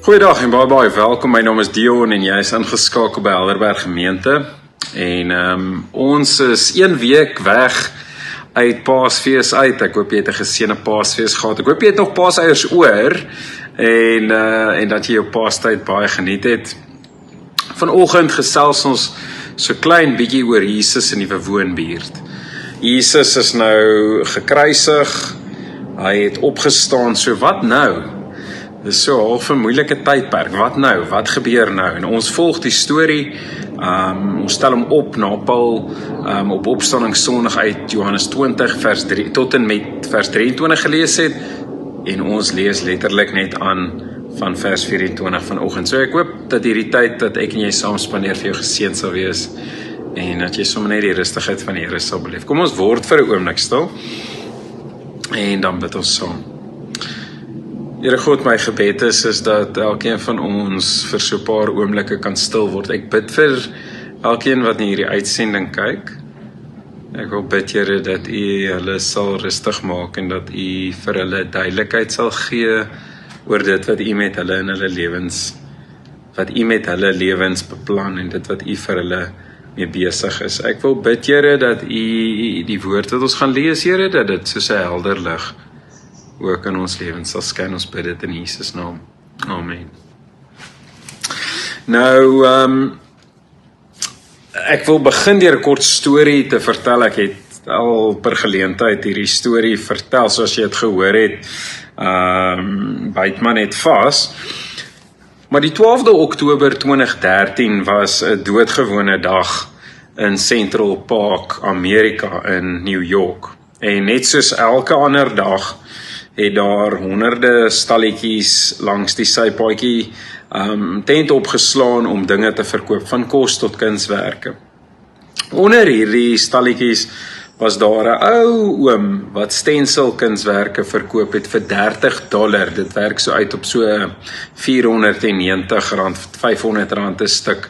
Goeiedag en baie welkom. My naam is Dion en jy is ingeskakel by Helderberg Gemeente. En ons is 1 week weg uit Paasfees uit. Ek hoop jy het 'n geseënde Paasfees gehad. Ek hoop jy het nog Paaseiers oor en dat jy jou Paastyd baie geniet het. Vanoggend gesels ons so klein bietjie oor Jesus in die woonbuurt. Jesus is nou gekruisig. Hy het opgestaan. So wat nou? Dis so half 'n moeilike tydperk. Wat nou? Wat gebeur nou? En ons volg die storie. Ons stel hom op na Paul op Opstanding Sondag uit Johannes 20 vers 3 tot en met vers 23 gelees het. En ons lees letterlik net aan van vers 24 vanoggend. So ek hoop dat hierdie tyd dat ek en jy saam spandeer vir jou geseën sal wees en dat jy sommer net die rustigheid van die Here sal beleef. Kom ons word vir 'n oomblik stil en dan bid ons saam. Here God, my gebed is dat elkeen van ons vir so 'n paar oomblikke kan stil word. Ek bid vir elkeen wat in hierdie uitsending kyk. Ek wil bid, Here, dat U hulle sal rustig maak en dat U vir hulle duidelikheid sal gee oor dit wat U met hulle in hulle lewens, wat U met hulle lewens beplan en dit wat U vir hulle mee besig is. Ek wil bid, Here, dat U die woord wat ons gaan lees, Here, dat dit soos 'n helder lig ook in ons lewens sal skyn. Ons bid dit in Jesus naam. Amen. Nou, ek wil begin deur 'n kort storie te vertel. Ek het al per geleentheid hierdie storie vertel, soos jy het gehoor het. Byt maar net vas. Maar die 12de Oktober 2013 was 'n doodgewone dag in Central Park, Amerika in New York. En net soos elke ander dag het daar honderde stalletjies langs die sypaadjie tent opgeslaan om dinge te verkoop, van kos tot kunswerke. Onder hierdie stalletjies was daar 'n ou oom wat stencil kunswerke verkoop het vir $30. Dit werk so uit op so R490, R500 'n stuk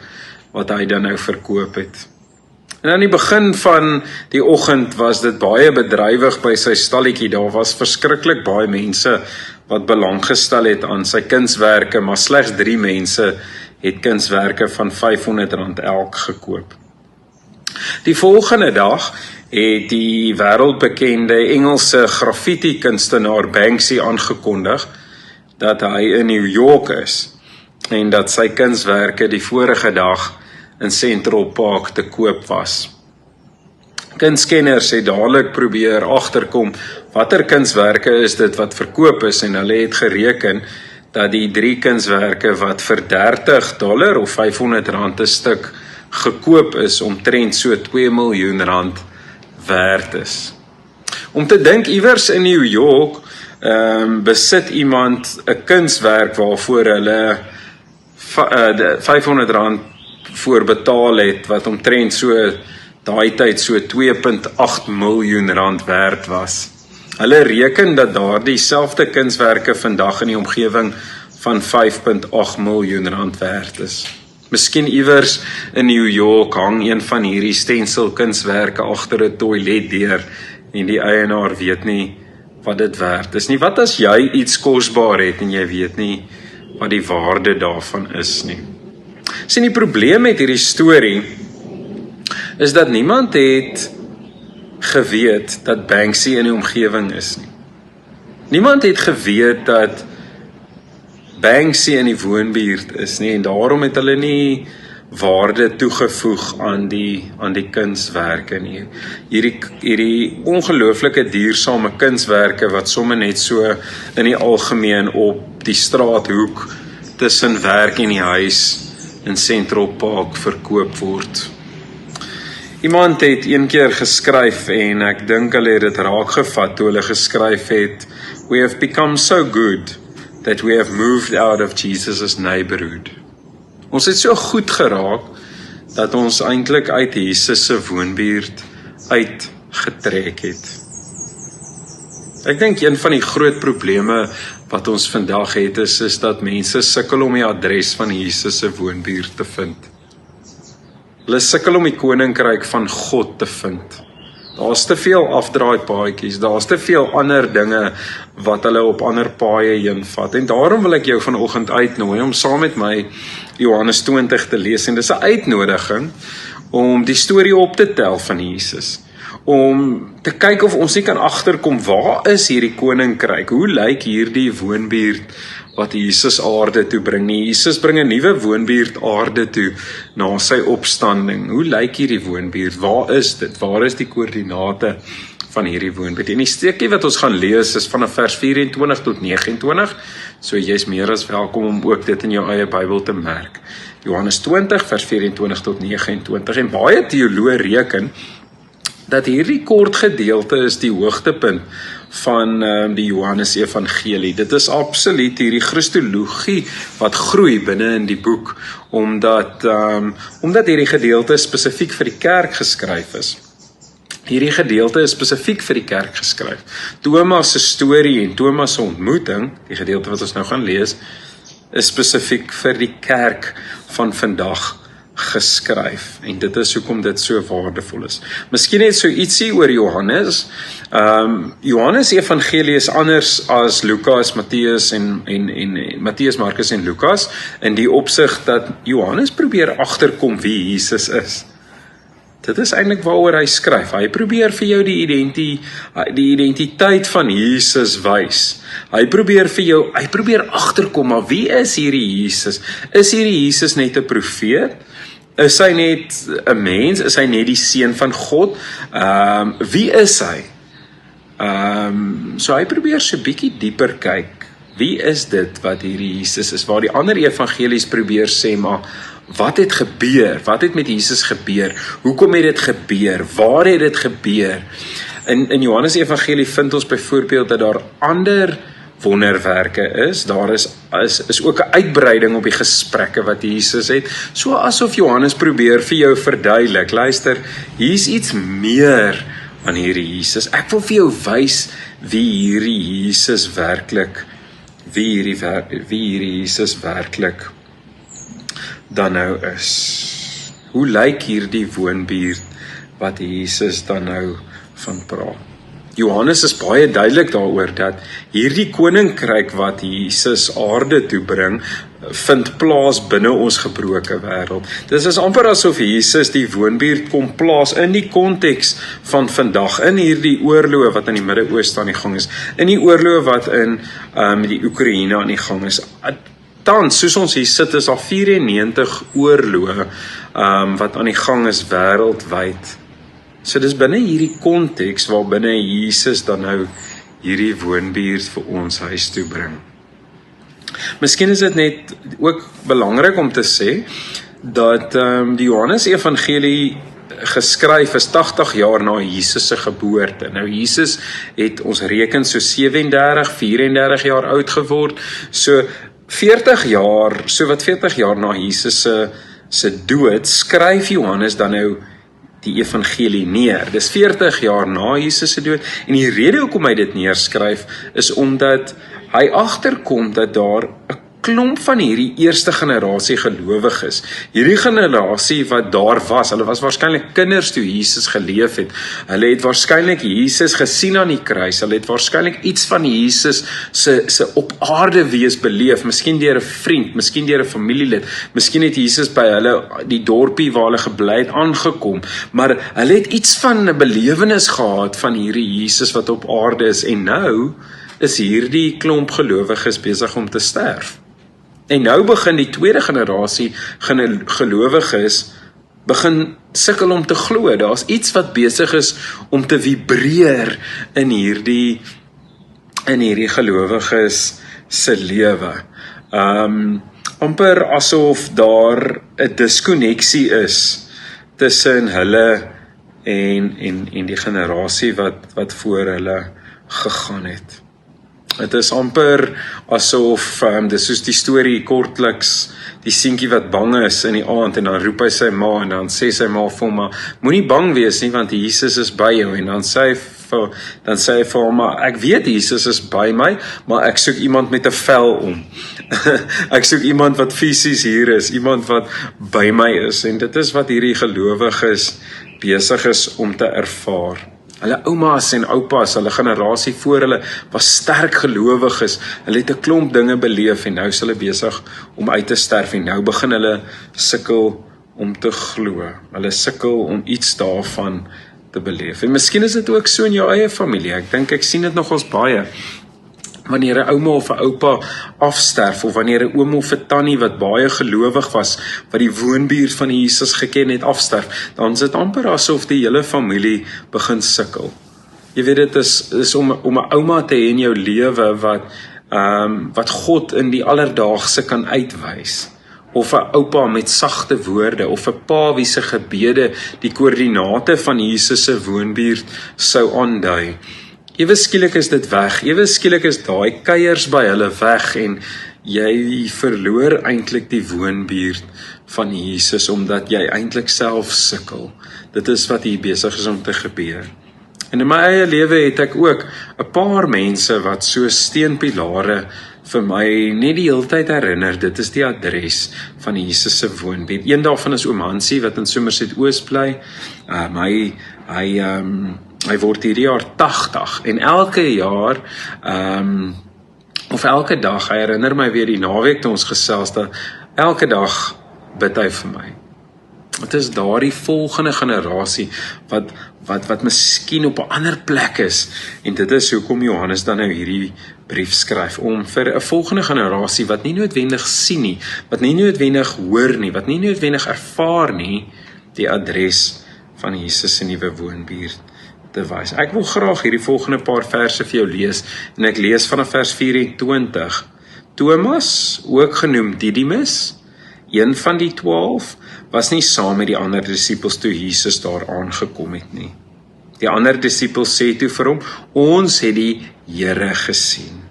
wat hy dan nou verkoop het. En aan die begin van die oggend was dit baie bedrywig by sy stalletjie. Daar was verskriklik baie mense wat belang gestel het aan sy kunswerke, maar slegs 3 mense het kunswerke van R500 elk gekoop. Die volgende dag het die wêreldbekende Engelse graffiti kunstenaar Banksy aangekondig dat hy in New York is en dat sy kunswerke die vorige dag in Central Park te koop was. Kunstkenners het dadelik probeer agterkom watter kunswerke is dit wat verkoop is en hulle het gereken dat die 3 kunswerke wat vir $30 of R500 'n stuk gekoop is, omtrent so R2 miljoen werd is. Om te dink, iewers in New York besit iemand 'n kunswerk waarvoor hulle R500 voor betaal het, wat omtrent so daai tyd so R2.8 miljoen werd was. Hulle reken dat daardie selfde kunswerke vandag in die omgewing van R5.8 miljoen werd is. Miskien iewers in New York hang een van hierdie stencil kunswerke agter 'n toiletdeur en die eienaar weet nie wat dit werd is nie. Wat as jy iets kosbaar het en jy weet nie wat die waarde daarvan is nie? Sien, die probleem met hierdie storie is dat niemand het geweet dat Banksy in die omgewing is nie. Niemand het geweet dat Banksy in die woonbuurt is nie en daarom het hulle nie waarde toegevoeg aan die kunswerke nie. Hierdie ongelooflike diersame kunswerke wat sommer net so in die algemeen op die straathoek tussen werk en die huis in Central Park verkoop word. Iemand het een keer geskryf en ek dink hulle het dit raak gevat toe hulle geskryf het, "We have become so good that we have moved out of Jesus' neighborhood." Ons het so goed geraak dat ons eintlik uit Jesus se woonbuurt uitgetrek het. Ek dink een van die groot probleme wat ons vandag het is dat mense sukkel om die adres van Jesus se woonbuurt te vind. Hulle sukkel om die koninkryk van God te vind. Daar's te veel afdraaipaadjies, daar's te veel ander dinge wat hulle op ander paaie heen vat. En daarom wil ek jou vanoggend uitnooi om saam met my Johannes 20 te lees. En dis 'n uitnodiging om die storie op te tel van Jesus. Om te kyk of ons nie kan agterkom, waar is hierdie koninkryk? Hoe lyk hierdie woonbuurt wat Jesus aarde toe bring nie? Jesus bring 'n nuwe woonbuurt aarde toe na sy opstanding. Hoe lyk hierdie woonbuurt? Waar is dit? Waar is die koördinate van hierdie woonbuurt? En die stukkie wat ons gaan lees is vanaf vers 24 tot 29. So jy's meer as welkom om ook dit in jou eie Bybel te merk. Johannes 20 vers 24 tot 29. En baie teoloë reken dat hierdie kort gedeelte is die hoogtepunt van die Johannes Evangelie. Dit is absoluut hierdie Christologie wat groei binne in die boek, omdat hierdie gedeelte spesifiek vir die kerk geskryf is. Hierdie gedeelte is spesifiek vir die kerk geskryf. Thomas se storie en Thomas se ontmoeting, die gedeelte wat ons nou gaan lees, is spesifiek vir die kerk van vandag geskryf, en dit is hoekom dit so waardevol is. Miskien net so ietsie oor Johannes. Johannes Evangelie is anders as Lukas, Matteus en Matteus, Markus en Lukas, in die opsig dat Johannes probeer agterkom wie Jesus is. Dit is eintlik waaroor hy skryf. Hy probeer vir jou die identiteit van Jesus wys. Hy probeer agterkom, maar wie is hierdie Jesus? Is hierdie Jesus net 'n profeet? Is hy net 'n mens? Is hy net die seun van God? Wie is hy? So hy probeer so 'n bietjie dieper kyk. Wie is dit wat hierdie Jesus is? Waar die ander evangelies probeer sê, maar wat het gebeur? Wat het met Jesus gebeur? Hoekom het dit gebeur? Waar het dit gebeur? In Johannes Evangelie vind ons byvoorbeeld dat daar ander wonderwerke is. Daar is ook 'n uitbreiding op die gesprekke wat Jesus het. So asof Johannes probeer vir jou verduidelik. Luister, hier's iets meer aan hierdie Jesus. Ek wil vir jou wys wie hierdie Jesus werklik dan nou is. Hoe lyk hierdie woonbuurt wat Jesus dan nou van praat? Johannes is baie duidelik daaroor dat hierdie koninkryk wat Jesus aarde toe bring, vind plaas binne ons gebroke wêreld. Dit is amper asof Jesus die woonbuurt kom plaas in die konteks van vandag, in hierdie oorloë wat in die Midde-Ooste aan die gang is, in die oorloë wat in die Oekraïne aan die gang is. Tans, soos ons hier sit, is daar 94 oorloë wat aan die gang is wêreldwyd. So dis binne hierdie konteks waar binne Jesus dan nou hierdie woonbuurt vir ons huis toe bring. Miskien is dit net ook belangrik om te sê dat die Johannes Evangelie geskryf is 80 jaar na Jesus se geboorte. Nou Jesus het ons reken so 34 jaar oud geword. So 40 jaar na Jesus se dood skryf Johannes dan nou die evangelie neer. Dis 40 jaar na Jesus se dood, en die rede hoekom hy dit neerskryf is omdat hy agterkom dat daar 'n klomp van hierdie eerste generasie gelowiges, hierdie generasie wat daar was, hulle was waarskynlik kinders toe Jesus geleef het, hulle het waarskynlik Jesus gesien aan die kruis, hulle het waarskynlik iets van Jesus se op aarde wees beleef, miskien deur 'n vriend, miskien deur 'n familielid, miskien het Jesus by hulle, die dorpie waar hulle gebly het, aangekom, maar hulle het iets van 'n belewenis gehad van hierdie Jesus wat op aarde is, en nou is hierdie klomp gelowiges besig om te sterf. En nou begin die tweede generasie gelowiges begin sukkel om te glo. Daar's iets wat besig is om te vibreer in hierdie gelowiges se lewe. Amper asof daar 'n diskonneksie is tussen hulle en die generasie wat voor hulle gegaan het. Het is amper asof, dis soos die storie kortliks, die seentjie wat bang is in die aand, en dan roep hy sy ma, en dan sê sy ma vir hom, maar moenie bang wees nie, want Jesus is by jou, en dan sê hy vir hom, maar ek weet Jesus is by my, maar ek soek iemand met 'n vel om. Ek soek iemand wat fisies hier is, iemand wat by my is, en dit is wat hierdie gelowiges besig is om te ervaar. Hulle oumas en oupas, hulle generasie voor hulle was sterk gelowiges. Hulle het 'n klomp dinge beleef en nou is hulle besig om uit te sterf en nou begin hulle sukkel om te glo. Hulle sukkel om iets daarvan te beleef. En miskien is dit ook so in jou eie familie. Ek dink ek sien dit nogals baie. Wanneer 'n ouma of 'n oupa afsterf, of wanneer 'n oom of 'n tannie wat baie gelowig was, wat die woonbuurt van Jesus geken het, afsterf, dan is dit amper asof die hele familie begin sukkel. Jy weet, dit is om 'n ouma te hê in jou lewe wat God in die alledaagse kan uitwys. Of 'n oupa met sagte woorde, of 'n pa wie se gebede die koördinate van Jesus se woonbuurt sou aandui. Ewe skielik is dit weg, ewe skielik is daai kuiers by hulle weg en jy verloor eintlik die woonbuurt van Jesus omdat jy eintlik self sukkel. Dit is wat hier besig is om te gebeur. En in my eie lewe het ek ook 'n paar mense wat so steenpilare vir my net die hele tyd herinner, dit is die adres van Jesus se woonbuurt. Een daarvan is oom Hansie wat in Somerset Oos bly. Hy word hierdie jaar 80 en elke jaar of elke dag, hy herinner my weer die naweek toe ons gesels dat elke dag bid hy vir my. Het is daardie volgende generasie wat miskien op 'n ander plek is en dit is hoekom Johannes dan nou hierdie brief skryf, om vir 'n volgende generasie wat nie noodwendig sien nie, wat nie noodwendig hoor nie, wat nie noodwendig ervaar nie, die adres van Jesus se nuwe woonbuurt te wys. Ek wil graag hierdie volgende paar verse vir jou lees en ek lees vanaf vers 24. Thomas, ook genoem Didymus, een van die 12, was nie saam met die ander disippels toe Jesus daar aangekom het nie. Die ander disippels sê toe vir hom, ons het die Here gesien.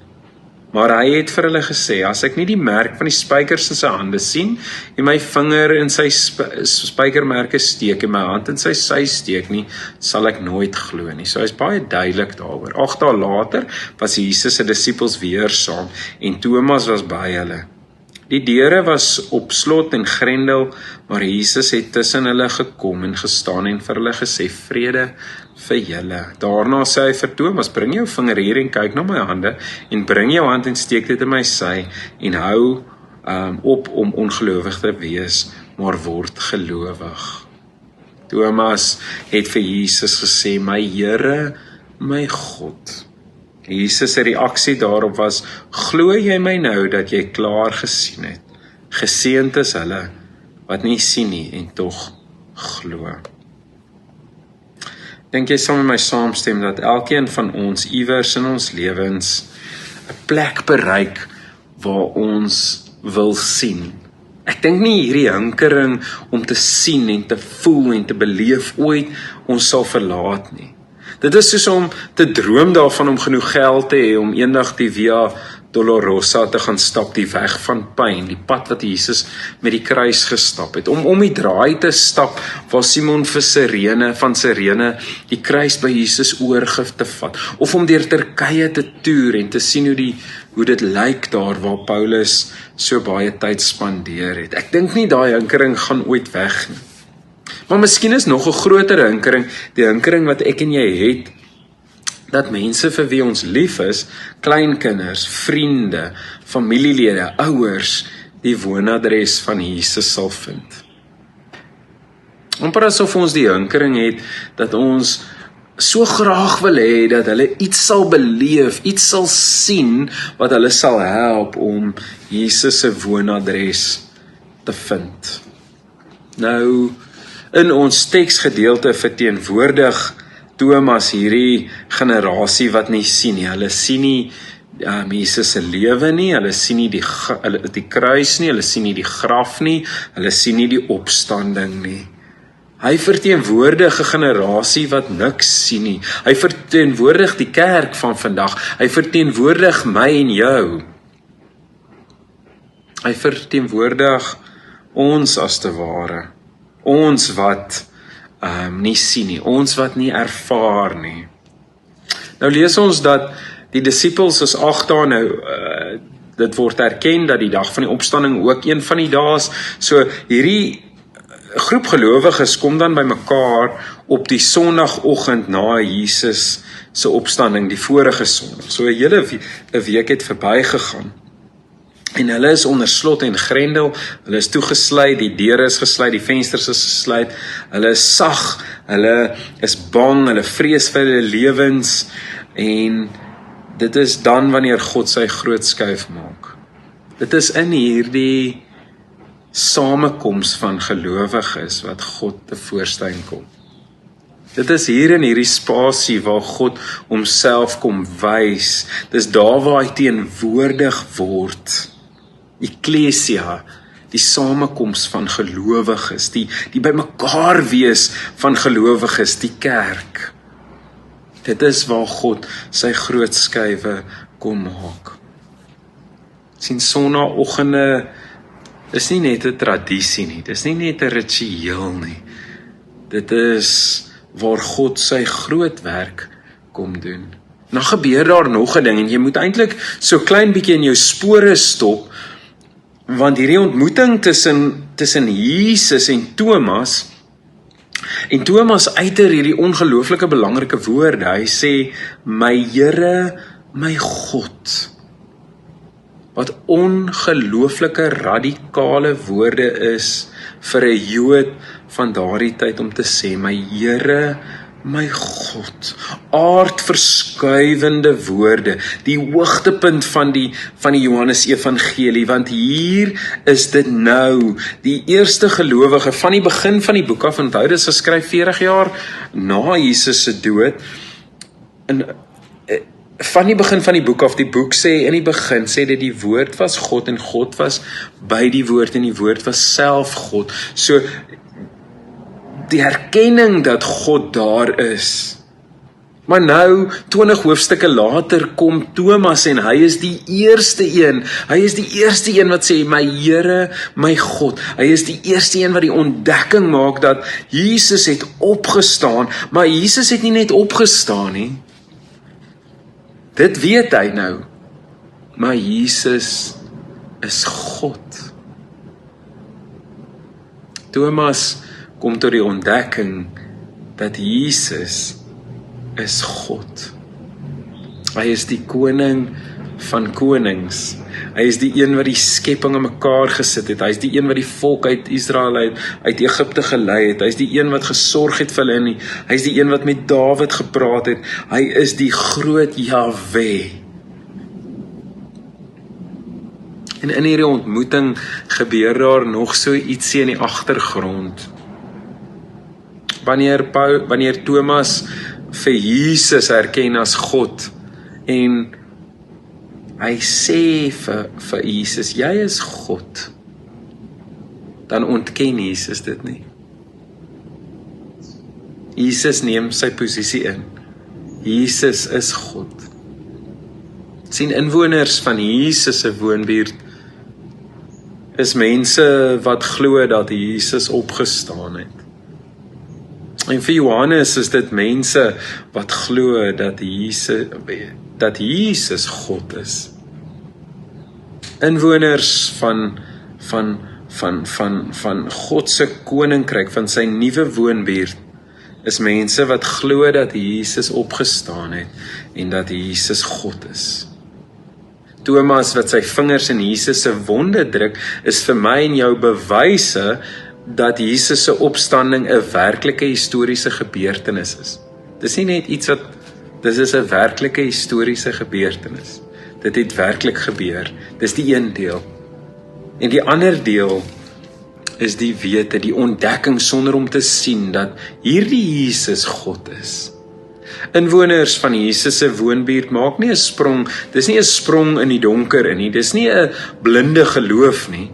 Maar hy het vir hulle gesê, as ek nie die merk van die spykers in sy hande sien, en my vinger in sy spykermerke steek, en my hand in sy sy steek nie, sal ek nooit glo nie. So hy is baie duidelik daaroor. 8 dae later was Jesus se disippels weer saam, en Thomas was by hulle. Die deure was op slot en grendel, maar Jesus het tussen hulle gekom en gestaan en vir hulle gesê, vrede vir julle. Daarna sê hy vir Thomas, bring jou vinger hier en kyk na my hande, en bring jou hand en steek dit in my sy, en hou op om ongelowig te wees, maar word gelowig. Thomas het vir Jesus gesê, my Here, my God. Jesus se reaksie daarop was, glo jy my nou dat jy klaar gesien het? Geseënd is hulle wat nie sien nie en tog glo. Dink jy saam met my saamstem dat elkeen van ons iewers in ons lewens 'n plek bereik waar ons wil sien? Ek dink nie hierdie hinkering om te sien en te voel en te beleef ooit ons sal verlaat nie. Dit is soos om te droom daarvan om genoeg geld te hê om eendag die Via Dolorosa te gaan stap, die weg van pyn, die pad wat Jesus met die kruis gestap het, om die draai te stap waar Simon van Sirene die kruis by Jesus oorgif te vat, of om deur Turkye te toer en te sien hoe dit lyk daar waar Paulus so baie tyd spandeer het. Ek dink nie daai hinkering gaan ooit weg nie. Maar miskien is nog 'n groter hinkering, die hinkering wat ek en jy het, dat mense vir wie ons lief is, kleinkinders, vriende, familielede, ouers, die woonadres van Jesus sal vind. Amper asof ons die hinkering het, dat ons so graag wil hê, dat hulle iets sal beleef, iets sal sien, wat hulle sal help om Jesus se woonadres te vind. Nou, in ons teksgedeelte verteenwoordig Thomas hierdie generasie wat nie sien nie. Hulle sien nie Jesus se lewe nie, hulle sien nie die kruis nie, hulle sien nie die graf nie, hulle sien nie die opstanding nie. Hy verteenwoordig 'n generasie wat niks sien nie. Hy verteenwoordig die kerk van vandag. Hy verteenwoordig my en jou. Hy verteenwoordig ons as te ware. Ons wat nie sien nie, ons wat nie ervaar nie. Nou lees ons dat die disippels is 8 dae nou, dit word erken dat die dag van die opstanding ook een van die dae is. So hierdie groep gelowiges kom dan by mekaar op die Sondagoggend na Jesus se opstanding, die vorige Sondag. So 'n hele week het verbygegaan. En hulle is onder slot en grendel, hulle is toegesluit, die deure is gesluit, die vensters is gesluit, hulle is sag, hulle is bang, hulle vrees vir hulle lewens, en dit is dan wanneer God sy groot skuif maak. Dit is in hierdie samekoms van gelowiges wat God tevoorskyn kom. Dit is hier in hierdie spasie waar God homself kom wys. Dis daar waar hy teenwoordig word. Ekklesia, die samekoms van gelowiges, die bymekaar wees van gelowiges, die kerk. Dit is waar God sy groot skuwe kom maak. Sien, Sondagoggende is nie net 'n tradisie nie, dis nie net 'n ritueel nie. Dit is waar God sy groot werk kom doen. Nou gebeur daar nog 'n ding, en jy moet eintlik so klein bietjie in jou spore stop, want hierdie ontmoeting tussen Jesus en Thomas uiter hierdie ongelooflike belangrike woorde. Hy sê, my Here, my God. Wat ongelooflike radikale woorde is vir 'n Jood van daardie tyd om te sê, my Here, my God. Aardverskuivende woorde, die hoogtepunt van die Johannes Evangelie, want hier is dit nou, die eerste gelowige van die begin van die boek af, en onthou, dit is geskryf 40 jaar na Jesus se dood, en van die begin van die boek af, die boek sê, in die begin sê dit, die woord was God, en God was by die woord, en die woord was self God. So, die herkenning dat God daar is. Maar nou, 20 hoofstukke later, kom Thomas, en hy is die eerste een wat sê, my Here, my God. Hy is die eerste een wat die ontdekking maak dat Jesus het opgestaan, maar Jesus het nie net opgestaan nie. Dit weet hy nou, maar Jesus is God. Thomas kom tot die ontdekking dat Jesus is God. Hy is die koning van konings. Hy is die een wat die skepping in mekaar gesit het. Hy is die een wat die volk uit Israel uit Egipte gelei het. Hy is die een wat gesorg het vir hulle. Hy is die een wat met Dawid gepraat het. Hy is die groot Jahwe. En in hierdie ontmoeting gebeur daar nog so ietsie in die agtergrond. Wanneer Thomas vir Jesus herken as God, en hy sê vir Jesus, jy is God, dan ontken Jesus dit nie. Jesus neem sy posisie in. Jesus is God. Sien, inwoners van Jesus se woonbuurt is mense wat glo dat Jesus opgestaan het. En vir Johannes is dit mense wat glo dat Jesus God is. Inwoners van God se koninkryk, van sy nuwe woonbuurt, is mense wat glo dat Jesus opgestaan het en dat Jesus God is. Thomas wat sy vingers in Jesus se wonde druk, is vir my en jou bewyse dat Jesus se opstanding 'n werklike historiese gebeurtenis is. Dis nie net iets dis is 'n werklike historiese gebeurtenis. Dit het werklik gebeur. Dis die een deel. En die ander deel is die wete, die ontdekking sonder om te sien dat hierdie Jesus God is. Inwoners van Jesus se woonbuurt maak nie 'n sprong, dis nie 'n sprong in die donker in nie, dis nie 'n blinde geloof nie.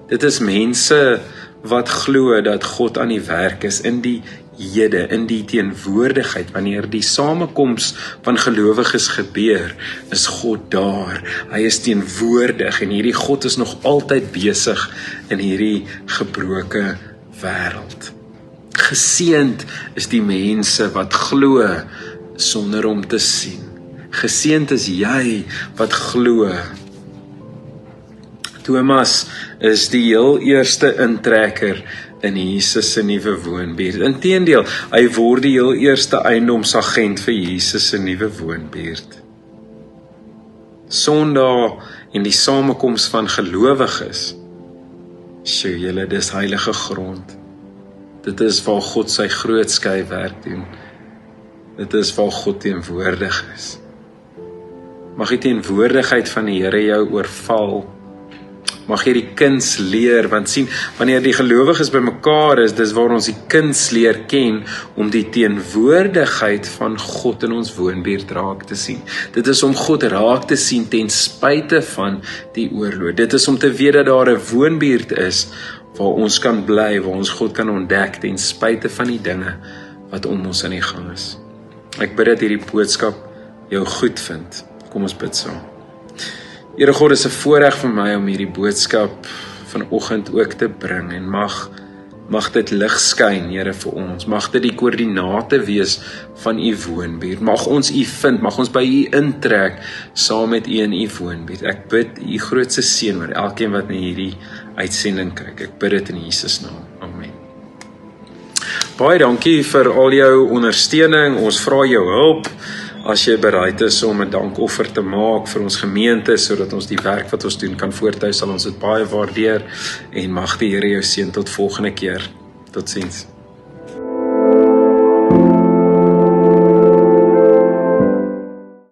Dit is mense wat glo dat God aan die werk is in die hede, in die teenwoordigheid. Wanneer die samekoms van gelowiges gebeur, is God daar. Hy is teenwoordig en hierdie God is nog altyd besig in hierdie gebroke wêreld. Geseënd is die mense wat glo sonder om te sien. Geseënd is jy wat glo. Thomas is die heel eerste intrekker in Jesus se nuwe woonbuurt. Inteendeel, hy word die heel eerste eiendomsagent vir Jesus se nuwe woonbuurt. Sondag en die samekoms van gelowiges, julle, dis heilige grond. Dit is waar God sy groot skeiwerk doen. Dit is waar God teenwoordig is. Mag die teenwoordigheid van die Here jou oorval. Mag jy die kuns leer, want sien, wanneer die gelowiges bymekaar is, dis waar ons die kuns leer ken, om die teenwoordigheid van God in ons woonbuurt raak te sien. Dit is om God raak te sien ten spyte van die oorlog. Dit is om te weet dat daar 'n woonbuurt is, waar ons kan bly, waar ons God kan ontdek, ten spyte van die dinge wat om ons aan die gang is. Ek bid dat hierdie boodskap jou goed vind. Kom ons bid saam. Here God, is 'n voorreg vir my om hierdie boodskap vanoggend ook te bring, en mag dit lig skyn, Here, vir ons. Mag dit die koördinate wees van u woonbuurt. Mag ons u vind, mag ons by u intrek saam met u in u woonbuurt. Ek bid u grootste seën oor elkeen wat na hierdie uitsending kyk. Ek bid dit in Jesus naam. Amen. Baie dankie vir al jou ondersteuning. Ons vra jou hulp as jy bereid is om 'n dankoffer te maak vir ons gemeente, sodat ons die werk wat ons doen kan voorthou, sal ons dit baie waardeer, en mag die Here jou seën tot volgende keer. Totsiens.